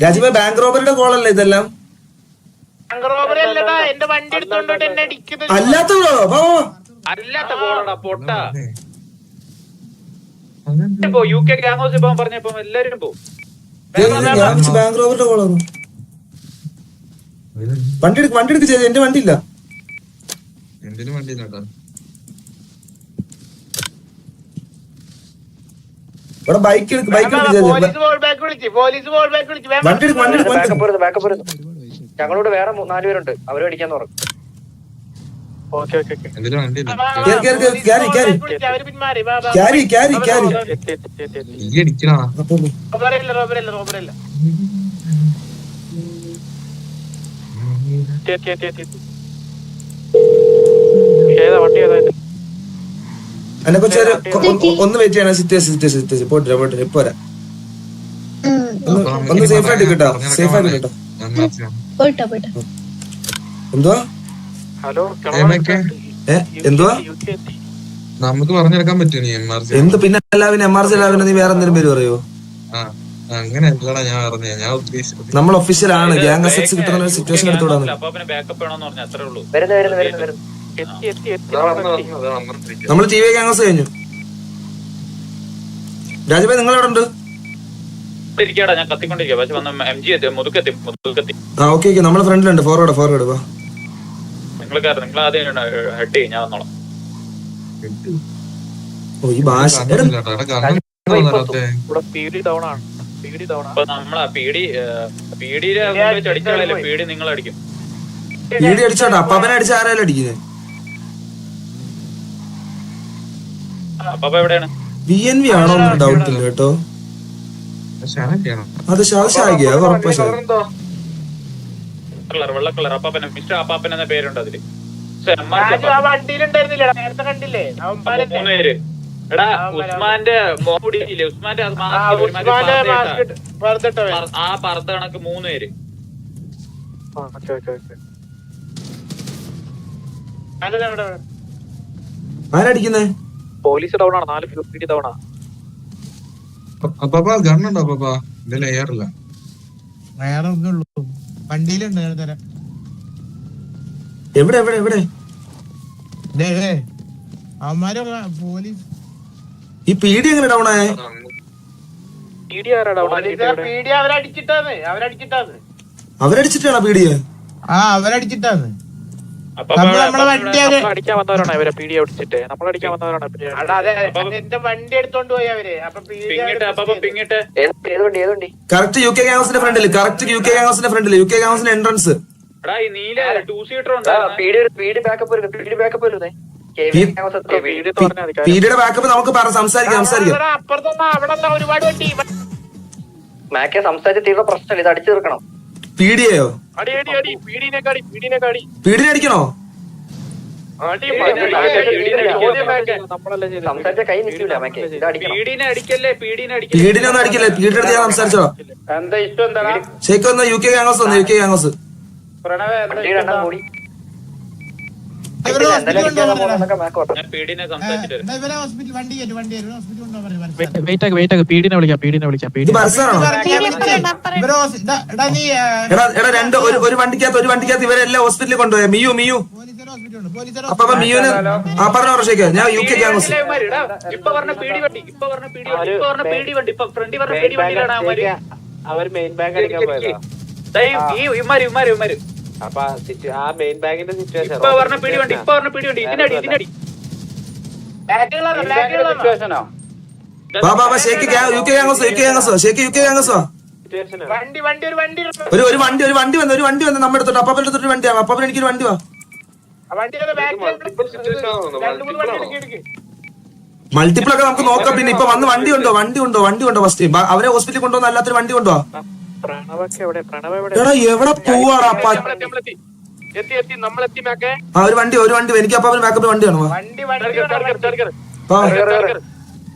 Rajeev bank റോബറിയുടെ കോളല്ലേ ഇതെല്ലാം? അല്ലാത്തതോ അല്ലാത്ത കോളാടാ പൊട്ട. UK ഗ്യാങ് ഹൗസിൽ പോകാൻ പറഞ്ഞപ്പോ എല്ലാരും പോകും. ബാങ്ക് റോബറിന്റെ കോളാണ്. വണ്ടി എടുക്ക് ചെയ്ത്. എന്റെ വണ്ടി ഇല്ല. ഇവിടെ ബൈക്ക് എടുക്ക്. വണ്ടി ഞങ്ങളോട് വേറെ 4 പേരുണ്ട്, അവര് അടിക്കാന്ന് പറഞ്ഞു. എന്നെ കൊച്ചൊരു ഒന്ന് വെയിറ്റ് ചെയ്യണം. സിറ്റുവേഷൻ പോട്ടെ ഇപ്പൊ വരാം. ഒന്ന് സേഫ് ആയിട്ട് കിട്ടോ. എന്തുവാ എന്തുവാ നമുക്ക് പറഞ്ഞെടുക്കാൻ പറ്റും. എന്ത് പിന്നെ എല്ലാവരും MRC എല്ലാവരും നീ വേറെ എന്തെങ്കിലും പേര് പറയോ? അങ്ങനെ അല്ലടാ ഞാൻ പറഞ്ഞ, ഞാൻ ഉദ്ദേശിച്ചത് നമ്മൾ ഒഫീഷ്യൽ ആണ്. ഗ്യാങ് അസറ്റ്സ് കിട്ടുന്ന ഒരു സിറ്റുവേഷൻ എടുത്തുവിടാന്ന്. നമ്മൾ TV ഗ്യാങ് ഹൗസ് കഴിഞ്ഞു. രാജുഭായ് നിങ്ങൾ എവിടെ ഉണ്ട്? ഞാൻ കത്തിക്കൊണ്ടിരിക്കുക. പക്ഷെ ഓക്കെ നമ്മളെ ഫ്രണ്ടിലുണ്ട്. ഫോർവേഡ് വാ. നിങ്ങൾ ആദ്യം ഹെഡ് ചെയ്യും, ഞാൻ വന്നോളാം. ഓ ഈ ഭാഷ നമ്മളാ പീഡിയിലെ അടിച്ചാലേ പീഡി നിങ്ങൾ അടിക്കും. പീഡി അടിച്ചോട്ടെ. അപ്പാപ്പനെ അടിച്ച ആരായാലും അടിക്കുന്നത്. അപ്പാപ്പ എവിടെയാണ്? BNV ആണോ ഡൗട്ട് ഇല്ല കേട്ടോ. അത് ഷാഗിയ വെള്ള കളർ അപ്പാപ്പന, മിസ്റ്റർ അപ്പാപ്പൻ എന്ന പേരുണ്ട് അതില്. 3 പേര്. എടാ ഉസ്മാന്റെ മോടിയില്ലേ, ഉസ്മാന്റെ ആ പറത്ത കണക്ക് 3 പേര്. ആരടിക്കുന്നേ? പോലീസ് ഡൗൺ ആണ്. 4 പീഡി ഡൗൺ ആണ്. അപ്പാ ഗണ്ണുണ്ടോ അപ്പാ? ഇതിൽ എയറില്ല. വണ്ടിയിലുണ്ട്. എവിടെ അവന്മാര് പോലീസ്. ഈ പീഡി എങ്ങനെ ഡൗൺ ആയേ? അവരടിച്ചിട്ടാണോ പീഡിയെ? അവരടിച്ചിട്ടാണ്. നമ്മളെ വണ്ടി അടിക്കാൻ വന്നവരാണ് ഇവരെ. പീഡി അടിച്ചിട്ട് നമ്മളടിക്കാൻ വന്നവരാണ്. എന്റെ വണ്ടി എടുത്തോണ്ട് പോയി അവര്. പിങ്ങിട്ട് കറക്റ്റ് UK ഗ്യാങ് ഹൗസിന്റെ ഫ്രണ്ടില്. UK ഗ്യാങ് ഹൗസിന്റെ എൻട്രൻസ്. എടാ ഈ നീല 2 സീറ്റർ ഉണ്ട്. പീഡി ബാക്കപ്പ് വരുന്നേ. പീഡിയുടെ ബാക്കപ്പ് നമുക്ക് സംസാരിക്കാം. മാക്കെ സംസാരിച്ച് തീർന്ന പ്രശ്നമില്ല, ഇത് അടിച്ചു തീർക്കണം. പീഡിയെയോ? പീഡിനെ അടിക്കണോ? സംസാരിച്ച കൈ നിൽക്കില്ല മാക്കെ. പീഡിനെ അടിക്കല്ലേ. പീഡിനെ ഒന്നും അടിക്കല്ലേ. പീഡിയുടെ അടുത്ത് ഞാൻ സംസാരിച്ചോ. എന്താ ഇഷ്ടം? എന്താ ഷേക്ക് വന്ന UK ഗ്യാങ് ഹൗസ്. കൂടി പീഡിനെ സംസാരിച്ചിട്ട് ഇത് ബസ്സാണോ? എടാ ഒരു വണ്ടിക്കകത്ത് ഇവരെല്ലാം ഹോസ്പിറ്റലിൽ കൊണ്ടുപോയ. മിയു അപ്പൊ മിയുന് പറഞ്ഞ ഷേക്ക്. ഞാൻ UK ഗ്യാങ് ഹൗസ്. ഇപ്പൊ പറഞ്ഞ പീഡി വണ്ടി. ഫ്രണ്ടി പറഞ്ഞ പീഡി വണ്ടിയിലാണ് അവര് മെയിൻ ബാങ്ക് അടിക്കാൻ പോയതാ. ഇവന്മാര് അപ്പൊ ആ മെയിൻ ബാങ്കിന്റെ സിറ്റുവേഷൻ ഇപ്പൊ പറഞ്ഞ പീഡി വണ്ടി. ഇതിനടി സിറ്റുവേഷനോ? ഷേക്ക് UK ഗ്യാങ് ഹൗസ്. ഒരു വണ്ടി വന്ന് നമ്മുടെ അടുത്തോട്ട്. അപ്പാപ്പന്റെ അടുത്തൊരു വണ്ടിയാണ്. അപ്പാപ്പൻ എനിക്കൊരു വണ്ടി വാ. മൾട്ടിപ്പിൾ ഒക്കെ നമുക്ക് നോക്കാം. പിന്നെ ഇപ്പൊ വന്ന് വണ്ടി ഉണ്ടോ ഫസ്റ്റ്? അവരെ ഹോസ്പിറ്റലിൽ കൊണ്ടുവന്ന അല്ലാത്തൊരു വണ്ടി കൊണ്ടുവാ. എടാ എവിടെ പോവാടാ? ഒരു വണ്ടി എനിക്ക് അപ്പൊ ബാക്കപ്പ് വണ്ടി വേണോ?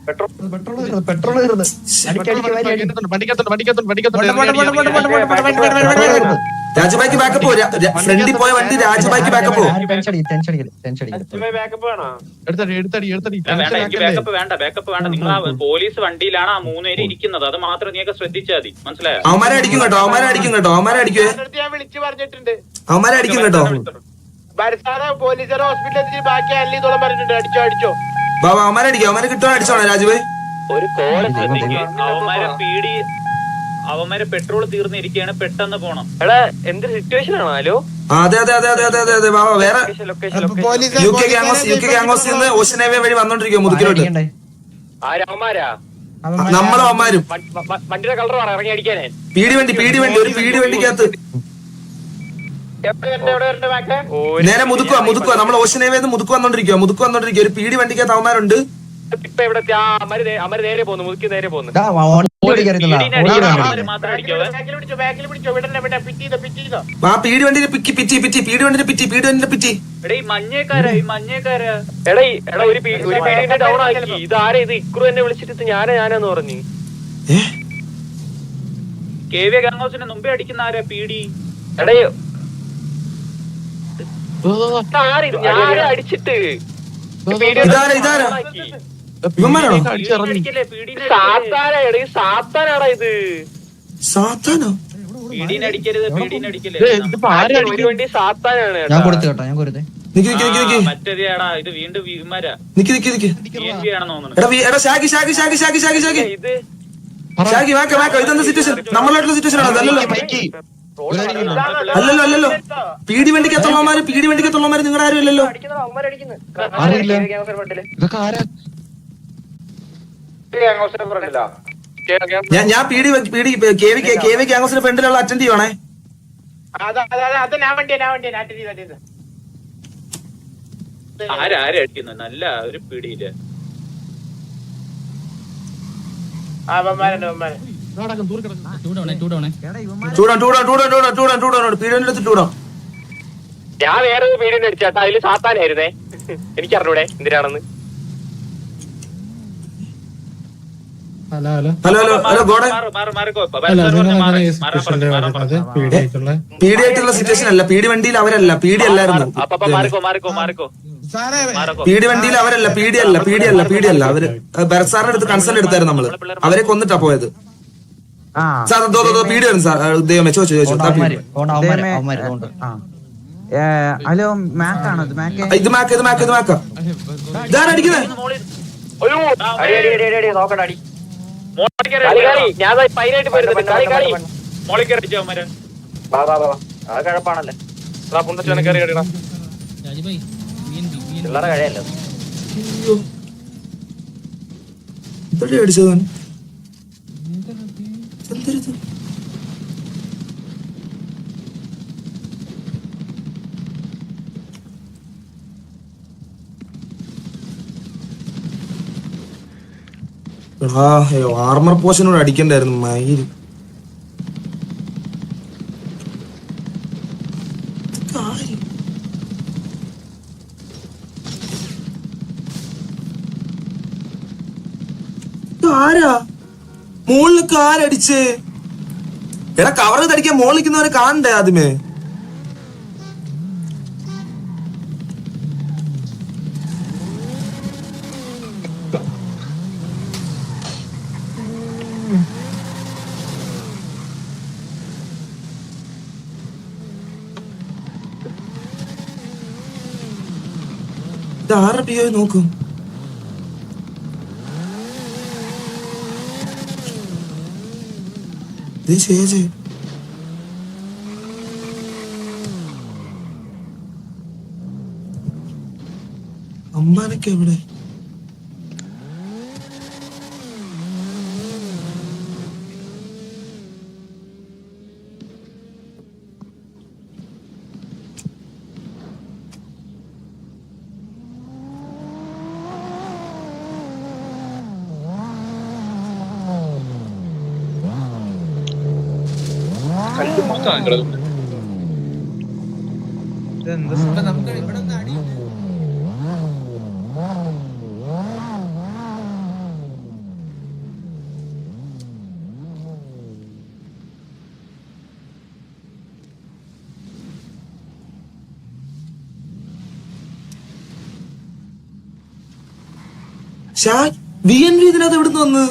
പെട്രോൾ തീർന്ന് രാജുബായിക്ക് ബാക്കപ്പ് പോ. ഫ്രണ്ടിൽ പോയ വണ്ടി രാജുബായിക്ക് ബാക്കപ്പ് പോ. ബാക്കപ്പ് വേണ്ട. നിങ്ങൾ പോലീസ് വണ്ടിയിലാണ് ആ 3 പേര് ഇരിക്കുന്നത്. അത് മാത്രം നീയൊക്കെ ശ്രദ്ധിച്ചാൽ മതി. മനസ്സിലായോ? അവന്മാരെ അടിക്കും കേട്ടോ. അവന്മാരെ അടിക്കും കേട്ടോ. അവന്മാരെ അടിക്കുവേ. അവന്മാരെ അടിക്കും കേട്ടോ. പോലീസുകാരെ ഹോസ്പിറ്റലിൽ ബാക്കി അല്ലിതോളം പറഞ്ഞിട്ടുണ്ട്. അടിച്ചോ ബാബാ അവന്മാരെ അടിക്കും. അവന്മാരെ കിട്ടുവാണ് അടിച്ചോണേ രാജുബായി. ഒരു അവന്മാരെ പെട്രോൾ തീർന്നിരിക്കുകയാണ്. പെട്ടെന്ന് പോണം. എടാ എന്ത് സിറ്റുവേഷൻ ആണോ? ഹലോ അതെ അതെ അതെ അതെ അതെ അതെ ബാബാ. വേറെ UK ഗ്യാങ്ങോസിൽ നിന്ന് ഓഷ്യൻ ഹൈവേ വഴി വന്നോണ്ടിരിക്കുക മുതുക്കിലോട്ട്. നമ്മളും അവന്മാരും. വണ്ടിയുടെ കളർ ഇറങ്ങി അടിക്കാനേ. പീടി വണ്ടി ഒരു പീടി വണ്ടിക്കകത്ത് നേരെ മുതുക്കുക. നമ്മൾ ഓഷ്യൻ ഹൈവേ മുതുക്ക് വന്നോണ്ടിരിക്കുക. ഒരു പീടി വണ്ടിക്കകത്ത് അവന്മാരുണ്ട്. ഇപ്പൊ ഇവിടെ അമര് നേരെ പോകുന്നു. മുതുക്കി നേരെ പോകുന്നു. ആ പീടി വണ്ടിന്റെ പിറ്റി. എടാ ഒരു പീഡിന്റെ ഡൗൺ ആക്കി. ഇതാരാ ഇത്? ഇക്രു എന്നെ വിളിച്ചിട്ട് ഞാനാന്ന് പറഞ്ഞു. KV ഗാംഗോസിന്റെ മുമ്പേ അടിക്കുന്ന ആരാ? പീടി. എടേ അടിച്ചിട്ട് സാത്താനാടാ ഇത്. സാത്താനോ? വേണ്ടി സാത്താനാണ്. മറ്റേതാ ഇത് വീണ്ടും വിമാരാ. ഇതെന്താ സിറ്റുവേഷൻ? നമ്മളായിട്ടുള്ള സിറ്റുവേഷൻ ആണോ? അല്ലല്ലോ. പീടി വണ്ടിക്കത്തുള്ളമാര് നിങ്ങളുടെ ആരും ഇല്ലല്ലോ. ഞാൻ പീടി KV ഗ്യാങ്സിന്റെ ഫ്രണ്ടിലുള്ള അറ്റൻഡ് ചെയ്യുവാണേ. ആരാ അടിക്കുന്നത്? നല്ല ഒരു പീടിയില്ല. ഞാൻ വേറെ പീഡിനെ അടിച്ചാട്ടാ. അതില് സാത്താനായിരുന്നേ. എനിക്കറിഞ്ഞൂടെ എന്തിനാണെന്ന്. പീഡിയായിട്ടുള്ള സിറ്റുവേഷൻ അല്ല. പീടി വണ്ടിയിൽ അവരല്ല. പീടി അല്ലായിരുന്നു. പീടി വണ്ടിയിൽ അവരല്ല. പീഡിയല്ല. അവര് ബെർസാറിന്റെ അടുത്ത് കൺസൾട്ട് എടുത്തായിരുന്നു നമ്മള്. അവരെ കൊന്നിട്ടാ പോയത്. സാർ പീടി വരും സാർ. ദൈവമേ ചോദിച്ചു. ഹലോ മാക്കാണോ? ഇത് മാക്ക. ഇതാരാ അടിക്കുന്നത്? നോക്കണ്ടടി. ഞാൻ പൈനായിട്ട് കഴപ്പാണല്ലേ. പിള്ളേരെ കഴിയല്ലോ. അടിച്ചത് ആർമർ പോഷനോട് അടിക്കണ്ടായിരുന്നു. മയില് ആരാ മുകളിലൊക്കെ ആരടിച്ച്? എടാ കവർ തടിക്കാൻ മുകളിൽ നിൽക്കുന്നവരെ കാണണ്ടേ ആദ്യമേ? ആരുടെ പിയോ നോക്കും. അമ്മാനൊക്കെ എവിടെ? VNV ഇതിനകത്ത് എവിടുന്ന് വന്ന്?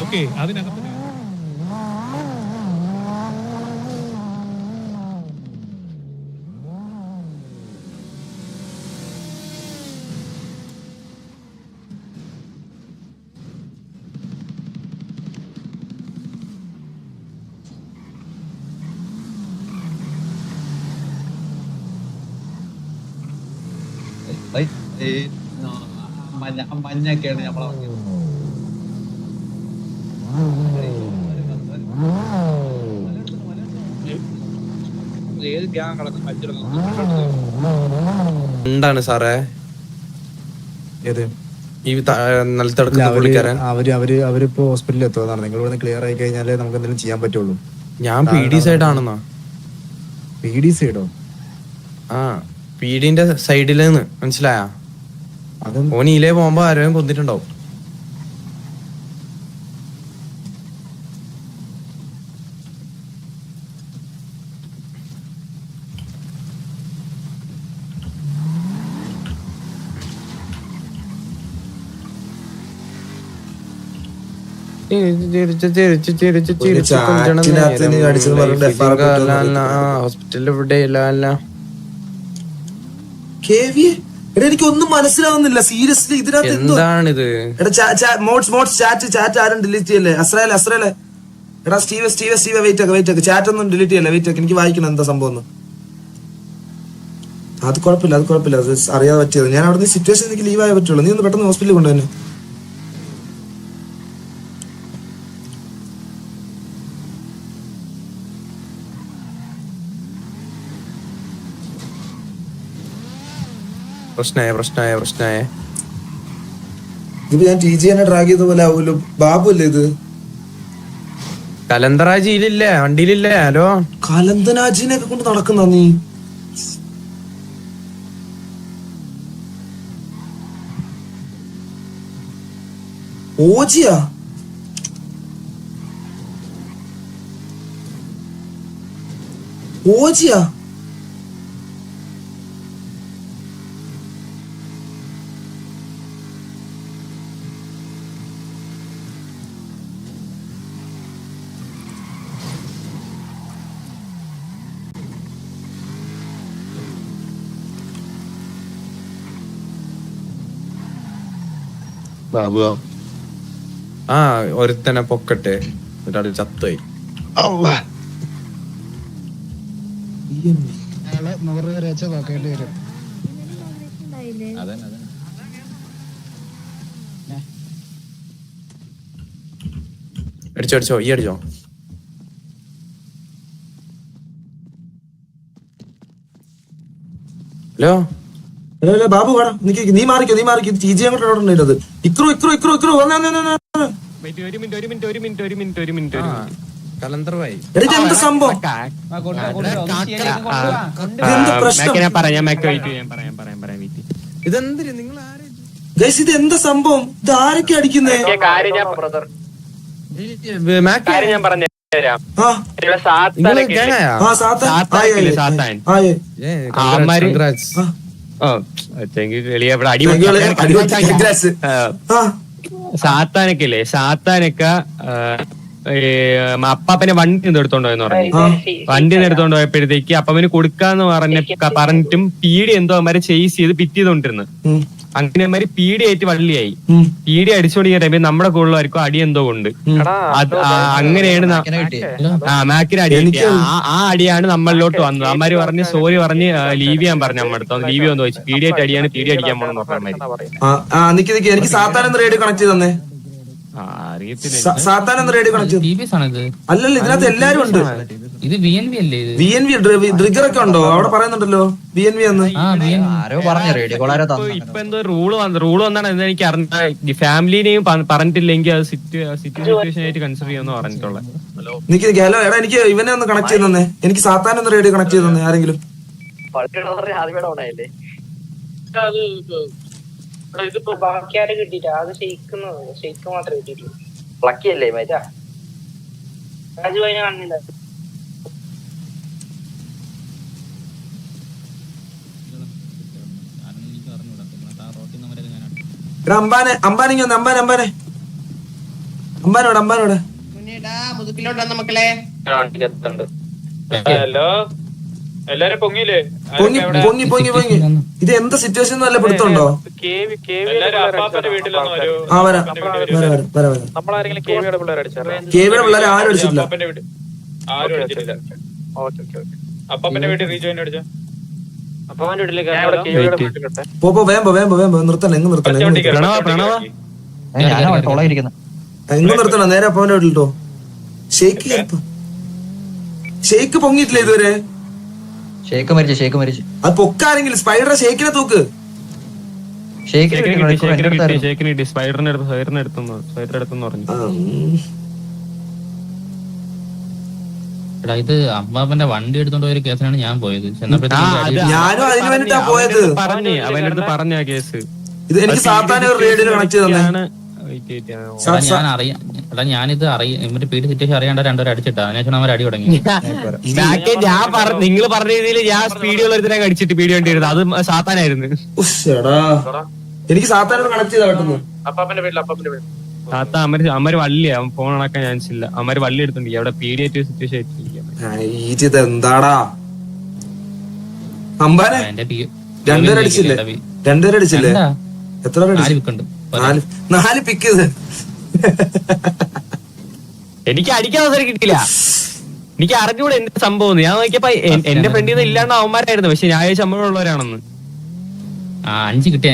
ഓക്കെ അതിനകത്ത് മഞ്ഞൊക്കെയാണ് നമ്മളെ ഏത് ഗ്യാങ് കളക്കം എന്താണ് സാറേ ഈ നിലത്തടക്കുന്ന പുള്ളിക്കാരൻ? അവരിപ്പോ ഹോസ്പിറ്റലിൽ എത്തുന്നതാണ്. നിങ്ങൾ ഇവിടെ ക്ലിയർ ആയി കഴിഞ്ഞാലേ നമുക്ക് എന്തെങ്കിലും ചെയ്യാൻ പറ്റുള്ളൂ. ഞാൻ PD സൈഡാണെന്നാ. PD സൈഡോ? ആ, PDന്റെ സൈഡിലെന്ന് മനസ്സിലായ? ഓനീലേ പോകുമ്പോ ആരെയും കൊന്നിട്ടുണ്ടാവും. എനിക്കൊന്നും മനസ്സിലാവുന്നില്ല സീരിയസ്ലി. ഇതിനകത്ത് എന്താണിത്? ചാറ്റ് ആരും ഡിലീറ്റ് ചെയ്യല്ലേ? അസ്രേലെ എടാ സ്റ്റീവ് വെയിറ്റ് ചാറ്റ് ഒന്നും ഡിലീറ്റ് ചെയ്യല്ലേ? വെയിറ്റ് എനിക്ക് വായിക്കണം എന്താ സംഭവം. അത് കുഴപ്പമില്ല അത് അറിയാതെ പറ്റിയത്. ഞാൻ അവിടെ നിന്ന് സിറ്റുവേഷൻ എനിക്ക് ലീവായേ പറ്റുള്ളൂ. നീ ഒന്ന് പെട്ടെന്ന് ഹോസ്പിറ്റലിൽ കൊണ്ടുവന്നെ. പ്രശ്നായ ഇത് ഞാൻ TG ഡ്രാഗ് ചെയ്ത പോലെ ആവൂല്ലോ. ബാബു അല്ലേ ഇത്? കലന്തറാജിയിലില്ലേ? വണ്ടിയിലില്ലേ? ഹലോ, കലന്തനാജിനെ ഒക്കെ കൊണ്ട് നടക്കുന്ന നീ? ഓജിയാ? ബാബു ആ ഒരുത്തനെ പൊക്കട്ടെ, ഒരാൾ ചത്തുപോയി. അടിച്ചോ ഈ അടിച്ചോ. ഹലോ ബാബു വേണം. നീ മാറിക്കോ TG അങ്ങോട്ട്. ഇക്രു കലന്തറായി എന്ത് സംഭവം? ഇതെന്തിന് നിങ്ങൾ ഇത് എന്താ സംഭവം? ഇത് ആരൊക്കെ അടിക്കുന്നേ? ഞാൻ പറഞ്ഞു സാത്താനൊക്കെ അപ്പാപ്പനെ വണ്ടി എടുത്തോണ്ട് പോയെന്ന് പറഞ്ഞു. വണ്ടി എടുത്തോണ്ട് പോയപ്പോഴത്തേക്ക് അപ്പവന് കൊടുക്കാന്ന് പറഞ്ഞിട്ടും പീടി എന്തോ അവന്മാരെ ചേസ് ചെയ്ത് പിറ്റ് ചെയ്തോണ്ടിരുന്നു. അങ്ങനെ അവന്മാര് പീടി ആയിട്ട് വള്ളിയായി. പീടി അടിച്ചോണ്ടിരിക്കുന്ന ടൈമിൽ നമ്മുടെ കൂടുതലായിരിക്കും അടി എന്തോ കൊണ്ട്. അത് അങ്ങനെയാണ് മാക്കിന് അടി. ആ അടിയാണ് നമ്മളിലോട്ട് വന്നത്. അമ്മമാര് പറഞ്ഞ് സോറി പറഞ്ഞ് ലീവ് ചെയ്യാൻ പറഞ്ഞു. നമ്മുടെ അടുത്ത് ലീവ് ചെയ്യാൻ ചോദിച്ചു. പീടി ആയിട്ട് അടിയാണ്, പീടി അടിക്കാൻ പോണെന്ന് പറഞ്ഞ. എനിക്ക് സാത്താൻ റേഡിയോ കണക്ട് ചെയ്ത് തന്നെ. അറിയത്തില്ല. സാത്താൻ റേഡിയോ കണക്ട് ചെയ്ത്. അല്ലല്ല, ഇതിനകത്ത് എല്ലാരും ഉണ്ട്. ഇത് VNV അല്ലേ ഇത്? VNV ട്രിഗർ ഒക്കെ ഉണ്ടോ അവിടെ പറയുന്നുണ്ടല്ലോ VNV എന്ന്. ആരോ പറഞ്ഞു റേഡിയോ കോളാരോ ഇപ്പൊ എന്തോ റൂള് വന്നാണ് എന്താ എനിക്ക് അറിഞ്ഞ ഫാമിലിനെയും പറഞ്ഞിട്ടില്ലെങ്കിൽ അത് സിറ്റുവേഷൻ ആയിട്ട് കൺസിഡർ ചെയ്യുമെന്ന് പറഞ്ഞിട്ടുള്ളത്. ഹലോ എടാ എനിക്ക് ഇവനെ ഒന്ന് കണക്ട് ചെയ്ത് തന്നെ, എനിക്ക് സാത്താൻ ഒന്ന് റേഡിയോ കണക്ട് ചെയ്ത് തന്നെ ആരെങ്കിലും. ഇതിപ്പോ ബാക്കി ആരും കിട്ടിയില്ല, അത് ഷെയ്ക്ക് മാത്രമേ കിട്ടിയിട്ടുള്ളൂ. പ്ലക്കിയല്ലേ മറ്റാ രാജു അതിനെ കാണുന്നില്ല. എടാ അമ്പാനിങ്ങ അമ്പാനോടെ മുതുക്കിലോട്ട് മക്കളെ. ഹലോ എല്ലാരും പൊങ്ങിയില്ലേ? പൊങ്ങി ഇത് എന്താ സിറ്റുവേഷൻ നല്ല പിടുത്തുണ്ടോ? എല്ലാരും അപ്പാപ്പന്റെ വീട്ടിലൊന്നും വരൂ. ആ വരാം. നമ്മളാരെങ്കിലും കേവിയുടെ പിള്ളേർ അടിച്ചാലോ? കേവിയുടെ പിള്ളേരെ ആരും അടിച്ചിട്ടില്ല. അപ്പാപ്പന്റെ വീട് ആരും അടിച്ചിട്ടില്ല. അപ്പാപ്പന്റെ വീട്ടിൽ റീജോയിൻ അടിച്ചോ. അപ്പാപ്പന്റെ വീട്ടിലേക്ക് പോ വേമ്പോ നിർത്തണം. എങ്ങ് നിർത്തണം നേരെ അപ്പാവന്റെ വീട്ടിലിട്ടോ. ഷെയ്ക്ക് പൊങ്ങിയിട്ടില്ല ഇതുവരെ. ഷേക്ക് മരിച്ചു അത് പൊക്കാരെങ്കിലും സ്പൈഡറെ ഷെയ്ക്കിനെ തൂക്ക്. സ്പൈഡറിന്റെ അടുത്തെന്ന് പറഞ്ഞു. ഇത് അമ്മാപ്പന്റെ വണ്ടി എടുത്തോണ്ട് പോയ കേസിനാണ് ഞാൻ പോയത്. ഞാനും അതിന് വേണ്ടിട്ടാ പോയത്. അവന്റെ അടുത്ത് പറഞ്ഞ കേസ് ഇത് എനിക്ക് സാത്താനെ ഒരു റേഡിയോ കണക്ട് ചെയ്ത് തന്നെ. ഞാൻ അറിയാം ഞാനിത് ഇവരുടെ പീഡി സിറ്റുവേഷൻ അറിയാണ്ട് രണ്ടുപേരും അടിച്ചിട്ടാ. അതിനുശേഷം അവർ അടി തുടങ്ങി. നിങ്ങൾ പറഞ്ഞ രീതിയിൽ ഞാൻ സ്പീഡിയുള്ള ഒരുത്തരം അടിച്ചിട്ട് പീഡി വേണ്ടിയിരുന്നത് അത് സാത്താനായിരുന്നു. എനിക്ക് സാത്താനോട് കണക്ട് ചെയ്താ പെട്ടെന്ന്. അപ്പാപ്പന്റെ വീട്ടിൽ സാത്ത അമ്മര് വള്ളിയാ ഫോൺ അണക്കാൻ ചാൻസ് ഇല്ല. അമ്മര് വള്ളി എടുത്തിട്ടുണ്ട് അവിടെ പീഡി ആയിട്ട് സിറ്റുവേഷൻ ആയിട്ട്. എന്താടാ അമ്പാനെ രണ്ടുപേരെ അടിച്ചില്ലേ? എത്ര നാല് പിക്ക് ചെയ്ത് എനിക്ക് അടിക്കാൻ അവസരം കിട്ടിയില്ല. എനിക്ക് അറിഞ്ഞൂടെ എന്ത് സംഭവം. ഞാൻ നോക്കിയപ്പോ എന്റെ ഫ്രണ്ടിൽ നിന്ന് ഇല്ലാണ്ട് അവന്മാരായിരുന്നു. പക്ഷെ ഞാൻ ശമ്പളമുള്ളവരാണെന്ന് 5 കിട്ടിയ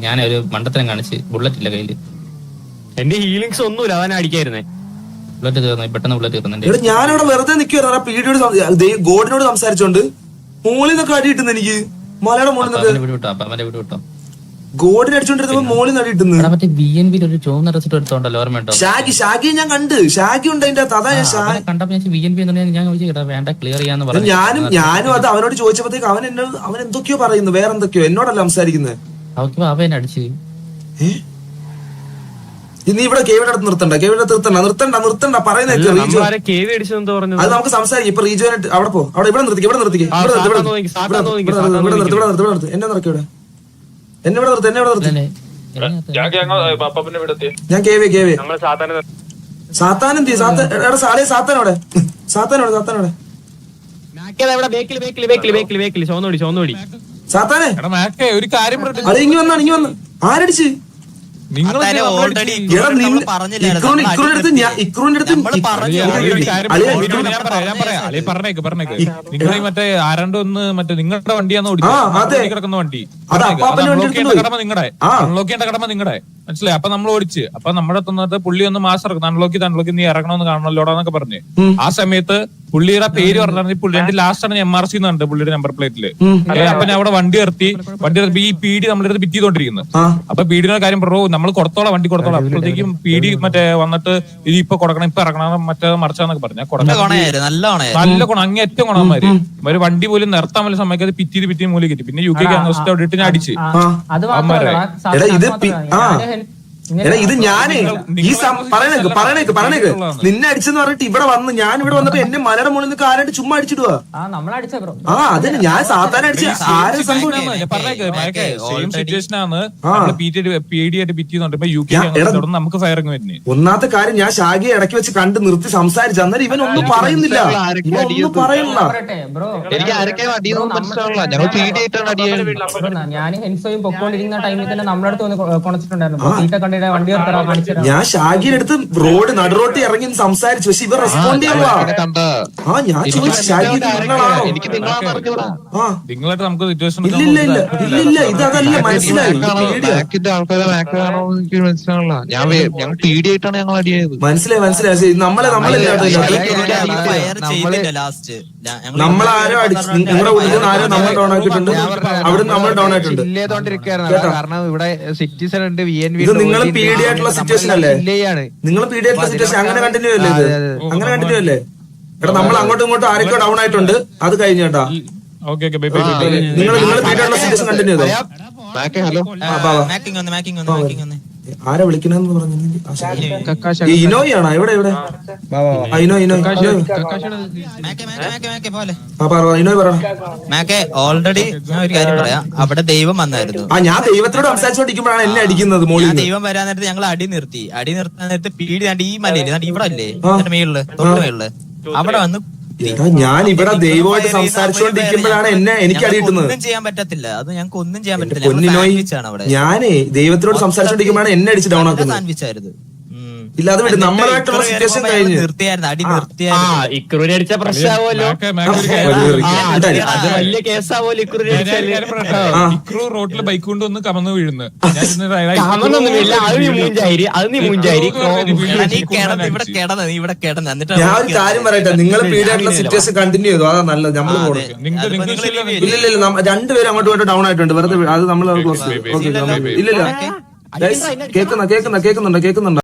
ഞാൻ ഒരു മണ്ടത്തരം കാണിച്ച്. ബുള്ളറ്റ് ഇല്ല കയ്യില്. എന്റെ ഹീലിങ്സ് ഒന്നുമില്ല, അവനെ അടിക്കായിരുന്നേ. ബുള്ളറ്റ് തീർന്നു, പെട്ടെന്ന് ബുള്ളറ്റ് തീർന്നുണ്ട്. ഞാനിവിടെ വെറുതെ നിൽക്കുവായിരുന്നു. പീഡിയോട് ഗോഡിനോട് സംസാരിച്ചോണ്ട് മോളിൽ നിന്നൊക്കെ അടി കിട്ടുന്നു എനിക്ക്. മലയുടെ മോളിൽ വിട്ടോ ഗോഡിന് അടിച്ചോണ്ടിരുന്നപ്പോ മോളിൽ നിന്ന് അടി കിട്ടുന്നു. മറ്റേ VNV ഒരു ചുവന്ന ഡ്രസ് എടുത്തോണ്ടല്ലോ ഓർമ്മയുണ്ടോ? ഷാഗി ഞാൻ കണ്ട്. ഷാഗി ഉണ്ട് അതിന്റെ അകത്ത്. അതാ ഞാൻ കണ്ടപ്പോ VNV ഞാൻ ചോദിച്ചു വേണ്ട ക്ലിയർ ചെയ്യാന്ന് പറഞ്ഞു. ഞാനും അത് അവനോട് ചോദിച്ചപ്പോഴത്തേക്ക് അവൻ എന്തൊക്കെയോ പറയുന്നു. വേറെ എന്തൊക്കെയോ എന്നോടല്ല സംസാരിക്കുന്നത്. അവൻ അടിച്ച് നീ ഇവിടെ കേവിയുടെ അടുത്ത് നിർത്തണ്ട പറയുന്ന അത് നമുക്ക് സംസാരിക്കും. ഇപ്പൊ റീജോനായിട്ട് അവിടെ പോ. അവിടെ ഇവിടെ നിർത്തിക്ക് എന്നെ നിർത്തി. ഞാൻ കേവി സാത്താനെന്തി സാത്താനോടെ സാത്താനെ ഒരു കാര്യം അത് ഇങ്ങി വന്ന് ആരടിച്ച് നിങ്ങൾ മറ്റേ ആരാണ്ട് ഒന്ന് മറ്റേ നിങ്ങളുടെ വണ്ടിയാന്ന് ഓടിച്ചു കിടക്കുന്ന വണ്ടി. അൺലോക്ക് ചെയ്യേണ്ട കടമ നിങ്ങളുടെ മനസ്സിലായി. അപ്പൊ നമ്മൾ ഓടിച്ച് അപ്പൊ നമ്മുടെ തന്നിട്ട് പുള്ളി ഒന്ന് മാസം ഇറക്കും. അൺലോക്ക് നീ ഇറങ്ങണമെന്ന് കാണണല്ലോടാന്നൊക്കെ പറഞ്ഞ് ആ സമയത്ത് പുള്ളിയുടെ പേര് പറഞ്ഞാൽ പുള്ളിയുടെ ലാസ്റ്റ് ആണ് MRC എന്നുണ്ട് പുള്ളിയുടെ നമ്പർ പ്ലേറ്റില്. അപ്പൊ ഞാൻ അവിടെ വണ്ടി നിർത്തി ഈ പീഡി നമ്മുടെ അടുത്ത് പിറ്റ് ചെയ്തോണ്ടിരിക്കുന്നത്. അപ്പൊ പീഡിയുടെ കാര്യം പറഞ്ഞു നമ്മൾ കൊടുത്തോളാം വണ്ടി കൊടുത്തോളാം. അപ്പോഴത്തേക്കും പീഡി മറ്റേ വന്നിട്ട് ഇത് ഇപ്പൊ കൊടുക്കണം ഇപ്പൊ ഇറങ്ങണം മറ്റേ മറിച്ചാന്നൊക്കെ പറഞ്ഞ നല്ല ഗുണം അങ്ങേറ്റം ഗുണന്മാര് ഒരു വണ്ടി പോലും നിർത്താൻ പോലും സമയത്ത് പിറ്റി മൂലം കിട്ടി. പിന്നെ UK ഗ്യാങ്സ്റ്റർ അവിടെ ഇട്ട് ഞാൻ അടിച്ച് അവന്മാരെ ഇത് ഞാനേ ഈ പറയണേക്ക് നിന്നെ അടിച്ചെന്ന് പറഞ്ഞിട്ട് ഇവിടെ വന്ന് ഞാൻ ഇവിടെ വന്നപ്പോ എന്നെ മലയുടെ മുകളിൽ നിന്ന് ആരായിട്ട് ചുമ്മാ അടിച്ചിടുവാ. അതിന് ഞാൻ സാധാരണ അടിച്ച ആരും നമുക്ക് ഫയറിങ് വരുന്നത്. ഒന്നാമത്തെ കാര്യം ഞാൻ ഷാഗിയെ ഇടയ്ക്ക് വെച്ച് കണ്ട് നിർത്തി സംസാരിച്ചു. അന്നേരം ഇവൻ ഒന്നും പറയുന്നില്ല. ഞാൻ ഹെൻസോയും പൊക്കോണ്ടിരിക്കുന്ന ടൈമിൽ തന്നെ നമ്മുടെ അടുത്ത് വന്ന് കൊണച്ചിട്ടുണ്ടായിരുന്നു. ഞാൻ ഷാഗിയുടെ അടുത്ത് നടുറോട്ടി ഇറങ്ങി സംസാരിച്ചു, പക്ഷെ ഇവർ റെസ്പോണ്ട് ചെയ്യണോ? ഞാൻ ചോദിച്ചു ഷാഗി നിങ്ങളാണോ? നിങ്ങളായിട്ട് നമുക്ക് സിറ്റുവേഷൻ ഇല്ലില്ല ഇത് അതല്ല, മനസ്സിലായി. മനസ്സിലായി നമ്മളാരോ അടിച്ചു, നിങ്ങളുടെ ഉള്ളിൽ ആരോ നമ്മൾ ഡൗൺ ആക്കിയിട്ടുണ്ട്, അവിടെ നമ്മൾ ഡൗൺ ആയിട്ടുണ്ട്. കാരണം ഇവിടെ സിറ്റിസൺ ഉണ്ട്, ഇത് നിങ്ങളും പീഡിയായിട്ടുള്ള സിറ്റുവേഷൻ അല്ലേ? നിങ്ങളും പീഡിയായിട്ടുള്ള സിറ്റുവേഷൻ അങ്ങനെ കണ്ടിന്യൂ അല്ലേ? ഇത് അങ്ങനെ കണ്ടിന്യൂ അല്ലേ? എടാ നമ്മൾ അങ്ങോട്ടും ഇങ്ങോട്ടും ആരൊക്കെ ഡൗൺ ആയിട്ടുണ്ട്, അത് കഴിഞ്ഞു കേട്ടാ. നിങ്ങൾ പീഡിയായിട്ടുള്ള സിറ്റുവേഷൻ കണ്ടിന്യൂ ചെയ്തോ. ആരാ വിളിക്കണെന്ന് പറഞ്ഞു? ഇനോയാണോ? എവിടെ ഇനോ ഓൾറെഡി ഞാൻ ഒരു കാര്യം പറയാം, അവിടെ ദൈവം വന്നായിരുന്നു. ഞാൻ ദൈവത്തോട് സംസാരിച്ചോണ്ടിരിക്കുമ്പോഴാണ് എന്നെ അടിക്കുന്നത്. ദൈവം വരാൻ നേരത്ത് ഞങ്ങൾ അടി നിർത്താൻ നേരത്ത് പീടി ഈ മലയില് ഇവിടെ അല്ലേ മേളില് തൊട്ട് അവിടെ വന്ന് ഞാൻ ഇവിടെ ദൈവമായിട്ട് സംസാരിച്ചുകൊണ്ടിരിക്കുമ്പോഴാണ് എനിക്ക് അടി കിട്ടുന്നത്. ഒന്നും ചെയ്യാൻ പറ്റത്തില്ല, അത് ഞങ്ങൾക്ക് ഒന്നും ചെയ്യാൻ പറ്റത്തില്ല. ഞാനേ ദൈവത്തിനോട് സംസാരിച്ചുകൊണ്ടിരിക്കുമ്പോഴാണ് എന്നെ അടിച്ച് ഡൗൺ ആക്കുന്നത്. സാൻഡ്വിച്ചായിരുന്നു. ഇല്ല അത് വിട്ട് നമ്മളായിട്ടുള്ള സിറ്റുവേഷൻ കഴിഞ്ഞു. നിർത്തിയായിരുന്നു, അടി നിർത്തിയായിരുന്നു. ഇക്കുറി അടിച്ച പ്രശ്നമാവല്ലോ, അത് വലിയ കേസാവല്ലോ. ഇക്രു റോട്ടില് ബൈക്ക് കൊണ്ട് ഒന്ന് കമന്ന് വീഴുന്നു. ഇവിടെ കിടന്ന് എന്നിട്ട് ഞാൻ ഒരു കാര്യം പറയട്ടെ, നിങ്ങൾ പീഡിയായിട്ടുള്ള സിറ്റുവേഷൻ കണ്ടിന്യൂ ചെയ്തു, അതാ നല്ലത്. നമ്മൾ ഇല്ലില്ല, രണ്ടുപേരും അങ്ങോട്ടും ഇങ്ങോട്ടും ഡൗൺ ആയിട്ടുണ്ട്, വെറുതെ അത് നമ്മൾ ക്ലോസ്. ഇല്ലില്ല കേൾക്കുന്നുണ്ടോ?